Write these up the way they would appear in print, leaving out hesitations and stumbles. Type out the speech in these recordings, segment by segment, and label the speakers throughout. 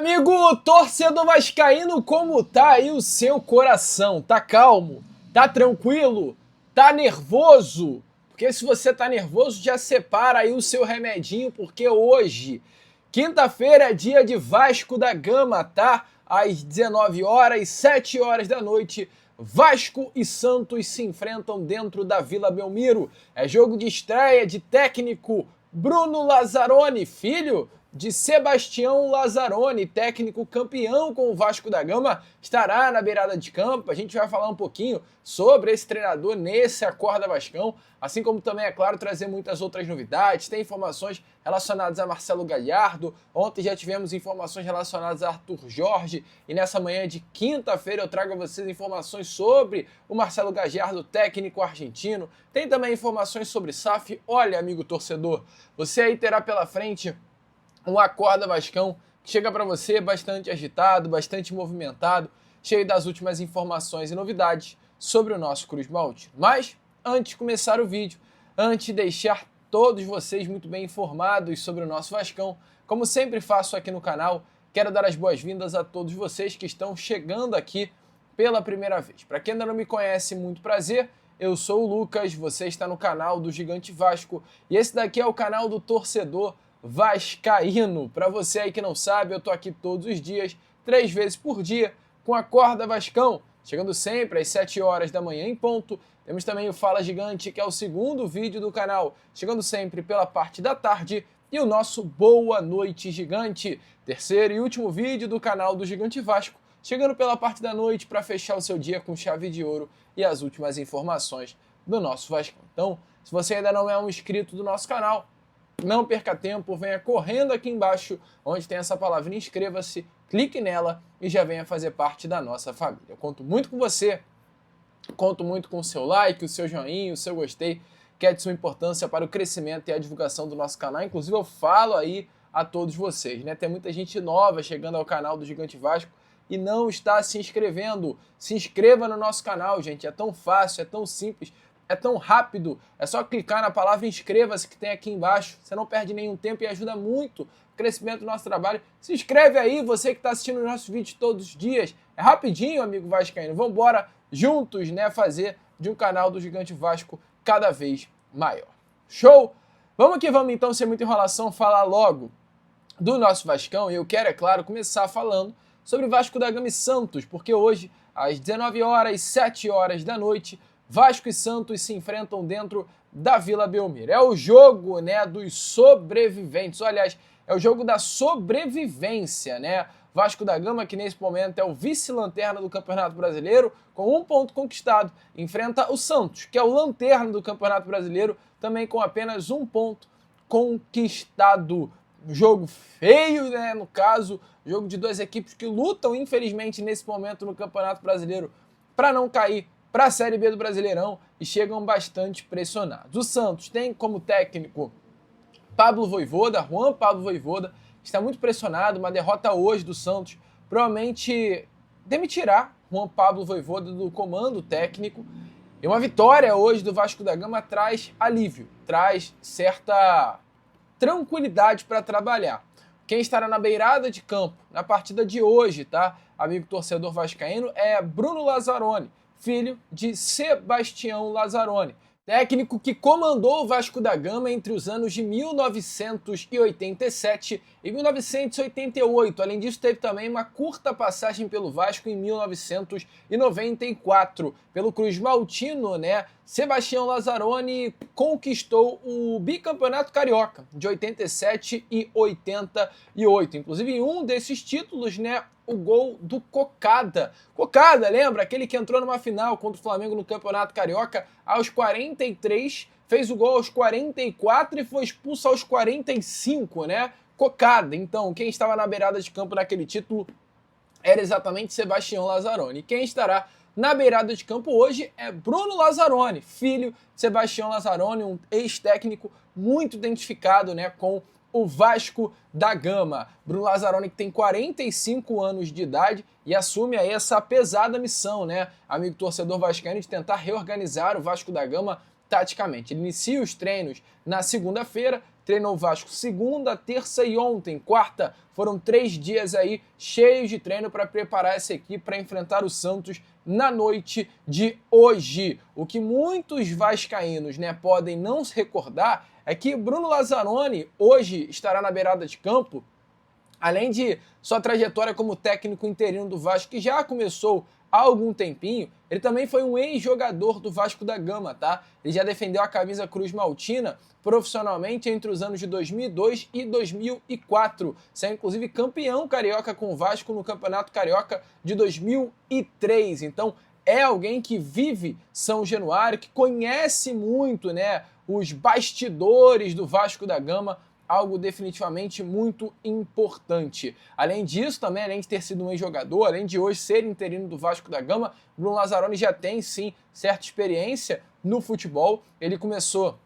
Speaker 1: Amigo torcedor vascaíno, como tá aí o seu coração? Tá calmo? Tá tranquilo? Tá nervoso? Porque se você tá nervoso, já separa aí o seu remedinho, porque hoje, quinta-feira, é dia de Vasco da Gama, tá? Às 19 horas, 7 horas da noite, Vasco e Santos se enfrentam dentro da Vila Belmiro. É jogo de estreia de técnico Bruno Lazzaroni, filho de Sebastião Lazzaroni, técnico campeão com o Vasco da Gama, estará na beirada de campo. A gente vai falar um pouquinho sobre esse treinador nesse Acorda Vascão, assim como também, é claro, trazer muitas outras novidades. Tem informações relacionadas a Marcelo Gallardo, ontem já tivemos informações relacionadas a Arthur Jorge, e nessa manhã de quinta-feira eu trago a vocês informações sobre o Marcelo Gallardo, técnico argentino. Tem também informações sobre SAF. Olha, amigo torcedor, você aí terá pela frente um Acorda Vascão que chega para você bastante agitado, bastante movimentado, cheio das últimas informações e novidades sobre o nosso Cruz Maltino. Mas, antes de começar o vídeo, antes de deixar todos vocês muito bem informados sobre o nosso Vascão, como sempre faço aqui no canal, quero dar as boas-vindas a todos vocês que estão chegando aqui pela primeira vez. Para quem ainda não me conhece, muito prazer, eu sou o Lucas, você está no canal do Gigante Vasco e esse daqui é o canal do torcedor vascaíno. Para você aí que não sabe, eu tô aqui todos os dias, 3 vezes por dia, com Acorda Vascão, chegando sempre às 7 horas da manhã em ponto. Temos também o Fala Gigante, que é o segundo vídeo do canal, chegando sempre pela parte da tarde, e o nosso Boa Noite Gigante, terceiro e último vídeo do canal do Gigante Vasco, chegando pela parte da noite para fechar o seu dia com chave de ouro e as últimas informações do nosso Vascão. Então, se você ainda não é um inscrito do nosso canal, não perca tempo, venha correndo aqui embaixo, onde tem essa palavrinha inscreva-se, clique nela e já venha fazer parte da nossa família. Eu conto muito com você, conto muito com o seu like, o seu joinha, o seu gostei, que é de sua importância para o crescimento e a divulgação do nosso canal. Inclusive eu falo aí a todos vocês, né? Tem muita gente nova chegando ao canal do Gigante Vasco e não está se inscrevendo. Se inscreva no nosso canal, gente, é tão fácil, é tão simples, é tão rápido, é só clicar na palavra inscreva-se que tem aqui embaixo, você não perde nenhum tempo e ajuda muito o crescimento do nosso trabalho. Se inscreve aí, você que está assistindo os nossos vídeos todos os dias, é rapidinho, amigo vascaíno, vamos embora juntos, né, fazer de um canal do Gigante Vasco cada vez maior. Show? Vamos que vamos então, sem muita enrolação, falar logo do nosso Vascão, e eu quero, é claro, começar falando sobre Vasco da Gama e Santos, porque hoje, às 19 horas, 7 horas da noite, Vasco e Santos se enfrentam dentro da Vila Belmiro. É o jogo, né, dos sobreviventes. Aliás, é o jogo da sobrevivência, né? Vasco da Gama, que nesse momento é o vice-lanterna do Campeonato Brasileiro, com 1 ponto conquistado, enfrenta o Santos, que é o lanterna do Campeonato Brasileiro, também com apenas 1 ponto conquistado. Jogo feio, né? No caso, jogo de 2 equipes que lutam, infelizmente, nesse momento no Campeonato Brasileiro para não cair para a Série B do Brasileirão e chegam bastante pressionados. O Santos tem como técnico Pablo Vojvoda, Juan Pablo Vojvoda, que está muito pressionado. Uma derrota hoje do Santos provavelmente demitirá Juan Pablo Vojvoda do comando técnico. E uma vitória hoje do Vasco da Gama traz alívio, traz certa tranquilidade para trabalhar. Quem estará na beirada de campo na partida de hoje, tá, amigo torcedor vascaíno, é Bruno Lazzaroni, filho de Sebastião Lazzaroni, técnico que comandou o Vasco da Gama entre os anos de 1987 e 1988. Além disso, teve também uma curta passagem pelo Vasco em 1994. Pelo Cruz Maltino, né, Sebastião Lazzaroni conquistou o bicampeonato carioca de 87 e 88. Inclusive, em um desses títulos, né, o gol do Cocada. Cocada, lembra? Aquele que entrou numa final contra o Flamengo no Campeonato Carioca aos 43, fez o gol aos 44 e foi expulso aos 45, né? Cocada. Então, quem estava na beirada de campo naquele título era exatamente Sebastião Lazzaroni. Quem estará na beirada de campo hoje é Bruno Lazzaroni, filho de Sebastião Lazzaroni, um ex-técnico muito identificado, né, com o Vasco da Gama. Bruno Lazzaroni, que tem 45 anos de idade e assume aí essa pesada missão, né, amigo torcedor vascaíno, de tentar reorganizar o Vasco da Gama taticamente. Ele inicia os treinos na segunda-feira, treinou o Vasco segunda, terça e ontem, quarta. Foram 3 dias aí cheios de treino para preparar essa equipe para enfrentar o Santos na noite de hoje. O que muitos vascaínos, né, podem não se recordar é que Bruno Lazzaroni hoje estará na beirada de campo. Além de sua trajetória como técnico interino do Vasco, que já começou há algum tempinho, ele também foi um ex-jogador do Vasco da Gama, tá? Ele já defendeu a camisa Cruz Maltina profissionalmente entre os anos de 2002 e 2004, sendo inclusive campeão carioca com o Vasco no Campeonato Carioca de 2003. Então, é alguém que vive São Januário, que conhece muito, né, os bastidores do Vasco da Gama, algo definitivamente muito importante. Além disso, também, além de ter sido um ex-jogador, além de hoje ser interino do Vasco da Gama, Bruno Lazzaroni já tem, sim, certa experiência no futebol. Ele começou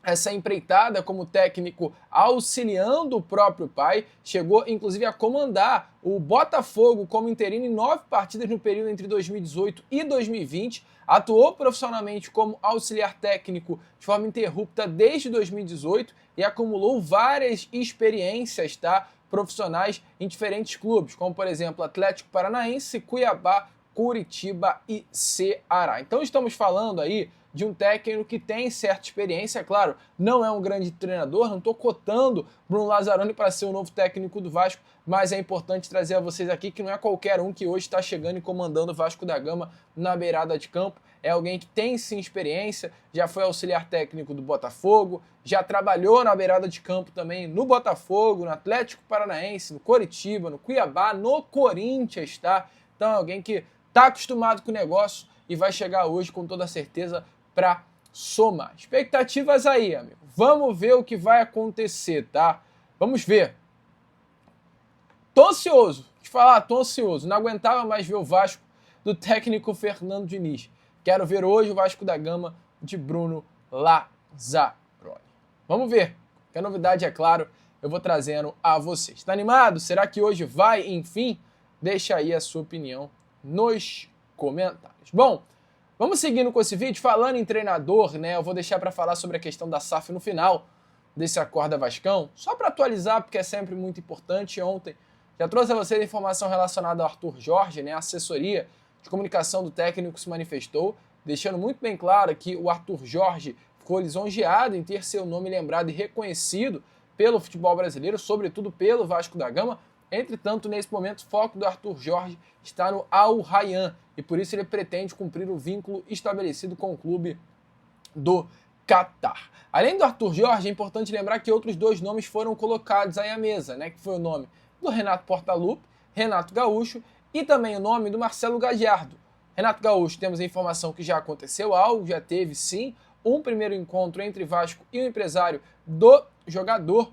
Speaker 1: essa empreitada como técnico auxiliando o próprio pai, chegou inclusive a comandar o Botafogo como interino em 9 partidas no período entre 2018 e 2020, atuou profissionalmente como auxiliar técnico de forma ininterrupta desde 2018 e acumulou várias experiências, tá, profissionais em diferentes clubes, como por exemplo Atlético Paranaense, Cuiabá, Curitiba e Ceará. Então estamos falando aí de um técnico que tem certa experiência, claro, não é um grande treinador, não estou cotando Bruno Lazzaroni para ser o novo técnico do Vasco, mas é importante trazer a vocês aqui que não é qualquer um que hoje está chegando e comandando o Vasco da Gama na beirada de campo, é alguém que tem sim experiência, já foi auxiliar técnico do Botafogo, já trabalhou na beirada de campo também no Botafogo, no Atlético Paranaense, no Coritiba, no Cuiabá, no Corinthians, tá? Então é alguém que está acostumado com o negócio e vai chegar hoje com toda certeza para somar. Expectativas aí, amigo. Vamos ver o que vai acontecer, tá? Vamos ver. Tô ansioso. Te falar, tô ansioso. Não aguentava mais ver o Vasco do técnico Fernando Diniz. Quero ver hoje o Vasco da Gama de Bruno Lazzaroni. Vamos ver. Que a novidade, é claro, eu vou trazendo a vocês. Tá animado? Será que hoje vai, enfim? Deixa aí a sua opinião nos comentários. Bom, vamos seguindo com esse vídeo, falando em treinador, né? Eu vou deixar para falar sobre a questão da SAF no final desse Acorda Vascão, só para atualizar, porque é sempre muito importante. Ontem já trouxe a vocês a informação relacionada ao Arthur Jorge, né? A assessoria de comunicação do técnico se manifestou, deixando muito bem claro que o Arthur Jorge ficou lisonjeado em ter seu nome lembrado e reconhecido pelo futebol brasileiro, sobretudo pelo Vasco da Gama. Entretanto, nesse momento, o foco do Arthur Jorge está no Al Rayyan e por isso ele pretende cumprir o vínculo estabelecido com o clube do Catar. Além do Arthur Jorge, é importante lembrar que outros 2 nomes foram colocados aí à mesa, né? Que foi o nome do Renato Portaluppi, Renato Gaúcho e também o nome do Marcelo Gallardo. Renato Gaúcho, temos a informação que já aconteceu algo, já teve sim um primeiro encontro entre Vasco e o empresário do jogador.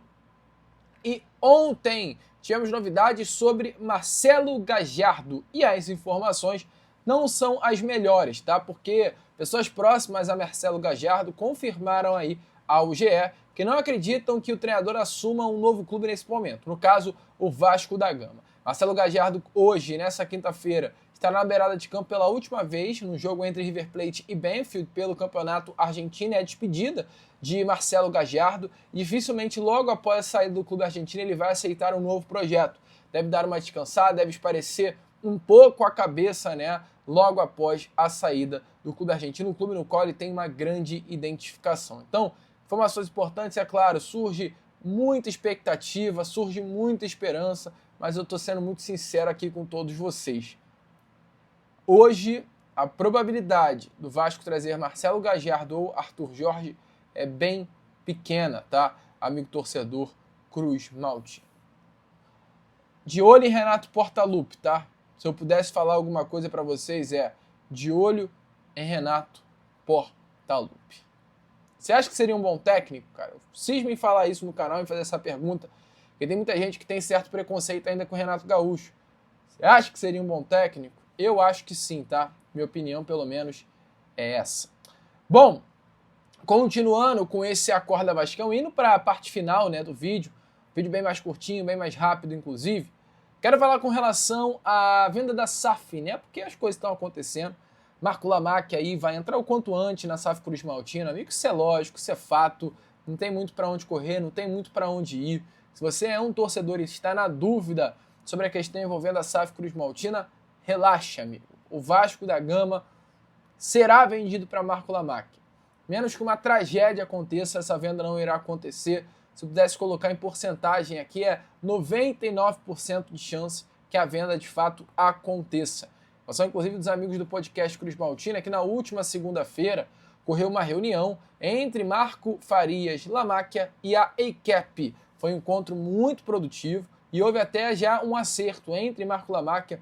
Speaker 1: E ontem tivemos novidades sobre Marcelo Gallardo e as informações não são as melhores, tá? Porque pessoas próximas a Marcelo Gallardo confirmaram aí ao GE que não acreditam que o treinador assuma um novo clube nesse momento, no caso, o Vasco da Gama. Marcelo Gallardo hoje, nessa quinta-feira, estará na beirada de campo pela última vez no jogo entre River Plate e Banfield pelo Campeonato Argentino. É a despedida de Marcelo Gallardo. Dificilmente logo após a saída do clube argentino ele vai aceitar um novo projeto. Deve dar uma descansada, deve esparecer um pouco a cabeça, né, logo após a saída do clube argentino, um clube no qual ele tem uma grande identificação. Então, informações importantes, é claro, surge muita expectativa, surge muita esperança, mas eu estou sendo muito sincero aqui com todos vocês. Hoje, a probabilidade do Vasco trazer Marcelo Gallardo ou Arthur Jorge é bem pequena, tá? Amigo torcedor Cruz Maltina. De olho em Renato Portaluppi, tá? Se eu pudesse falar alguma coisa para vocês é de olho em Renato Portaluppi. Você acha que seria um bom técnico, cara? Eu cismo em falar isso no canal e fazer essa pergunta, porque tem muita gente que tem certo preconceito ainda com o Renato Gaúcho. Você acha que seria um bom técnico? Eu acho que sim, tá? Minha opinião, pelo menos, é essa. Bom, continuando com esse Acorda Vascão, indo para a parte final, né, do vídeo bem mais curtinho, bem mais rápido, inclusive, quero falar com relação à venda da SAF, né? Porque as coisas estão acontecendo. Marco Lamac aí vai entrar o quanto antes na SAF Cruz Maltina, amigo, isso é lógico, isso é fato, não tem muito para onde correr, não tem muito para onde ir. Se você é um torcedor e está na dúvida sobre a questão envolvendo a SAF Cruz Maltina, relaxa, amigo. O Vasco da Gama será vendido para Marco Lamacchia. Menos que uma tragédia aconteça, essa venda não irá acontecer. Se eu pudesse colocar em porcentagem aqui, é 99% de chance que a venda de fato aconteça. São inclusive dos amigos do podcast Cruz Maltina, que na última segunda-feira ocorreu uma reunião entre Marco Farias Lamacchia e a EICAP. Foi um encontro muito produtivo e houve até já um acerto entre Marco Lamacchia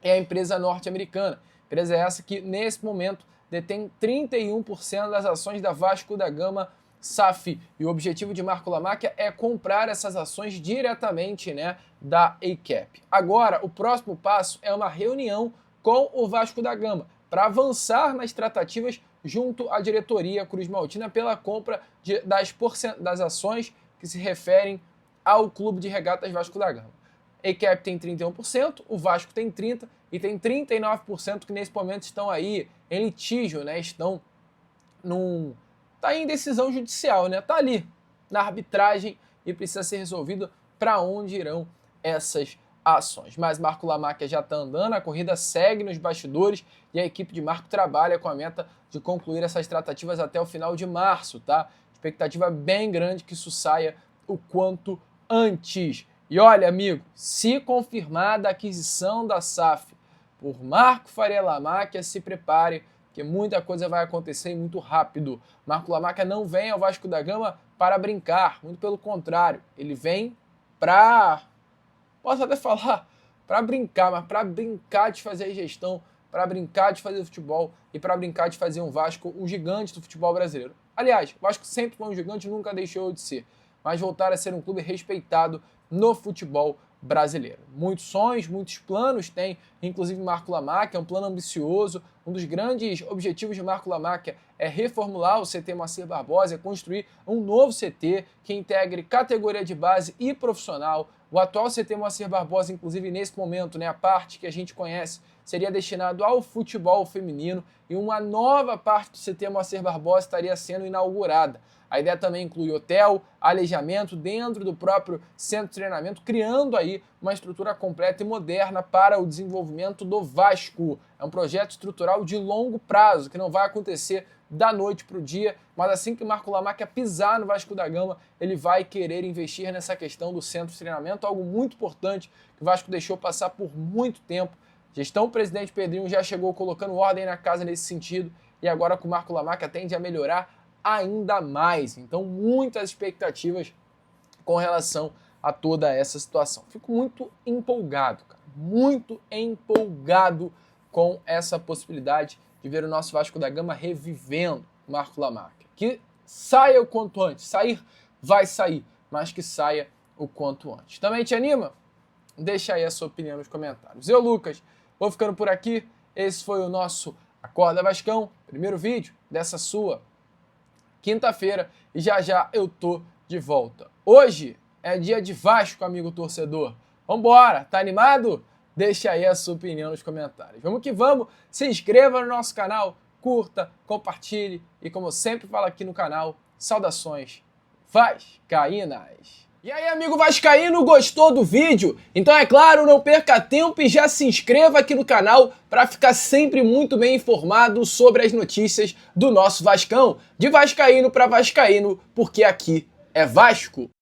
Speaker 1: e a empresa norte-americana. Empresa essa que, nesse momento, detém 31% das ações da Vasco da Gama SAF. E o objetivo de Marco Lamacchia é comprar essas ações diretamente, né, da EICAP. Agora, o próximo passo é uma reunião com o Vasco da Gama para avançar nas tratativas junto à diretoria Cruz Maltina pela compra das ações que se referem ao Clube de Regatas Vasco da Gama. A EICAP tem 31%, o Vasco tem 30% e tem 39% que nesse momento estão aí em litígio, né? Tá em decisão judicial, né? Tá ali na arbitragem e precisa ser resolvido para onde irão essas ações. Mas Marco Lamacchia já está andando, a corrida segue nos bastidores e a equipe de Marco trabalha com a meta de concluir essas tratativas até o final de março, tá? Expectativa bem grande que isso saia o quanto antes. E olha, amigo, se confirmada a aquisição da SAF por Marco Faria Lamacchia, se prepare, que muita coisa vai acontecer muito rápido. Marco Lamacchia não vem ao Vasco da Gama para brincar, muito pelo contrário, ele vem para, posso até falar, para brincar, mas para brincar de fazer gestão, para brincar de fazer futebol e para brincar de fazer um Vasco um gigante do futebol brasileiro. Aliás, o Vasco sempre foi um gigante, nunca deixou de ser, mas voltar a ser um clube respeitado no futebol brasileiro. Muitos sonhos, muitos planos tem, inclusive Marco Lamacchia, é um plano ambicioso. Um dos grandes objetivos de Marco Lamacchia é reformular o CT Moacir Barbosa, é construir um novo CT que integre categoria de base e profissional. O atual CT Moacir Barbosa, inclusive nesse momento, né, a parte que a gente conhece, seria destinado ao futebol feminino e uma nova parte do CT Moacir Barbosa estaria sendo inaugurada. A ideia também inclui hotel, alojamento dentro do próprio centro de treinamento, criando aí uma estrutura completa e moderna para o desenvolvimento do Vasco. É um projeto estrutural de longo prazo, que não vai acontecer da noite para o dia, mas assim que Marco Lamacchia pisar no Vasco da Gama, ele vai querer investir nessa questão do centro de treinamento, algo muito importante que o Vasco deixou passar por muito tempo. Gestão presidente Pedrinho já chegou colocando ordem na casa nesse sentido e agora com o Marco Lamacchia tende a melhorar ainda mais. Então, muitas expectativas com relação a toda essa situação. Fico muito empolgado, cara, muito empolgado com essa possibilidade de ver o nosso Vasco da Gama revivendo Marco Lamacchia. Que saia o quanto antes. Sair, vai sair, mas que saia o quanto antes. Também te anima? Deixa aí a sua opinião nos comentários. Eu, Lucas, vou ficando por aqui. Esse foi o nosso Acorda Vascão, primeiro vídeo dessa sua quinta-feira, e já já eu tô de volta. Hoje é dia de Vasco, amigo torcedor. Vambora, tá animado? Deixa aí a sua opinião nos comentários. Vamos que vamos, se inscreva no nosso canal, curta, compartilhe e, como eu sempre falo aqui no canal, saudações vascaínas! E aí, amigo vascaíno, gostou do vídeo? Então, é claro, não perca tempo e já se inscreva aqui no canal para ficar sempre muito bem informado sobre as notícias do nosso Vascão. De vascaíno para vascaíno, porque aqui é Vasco.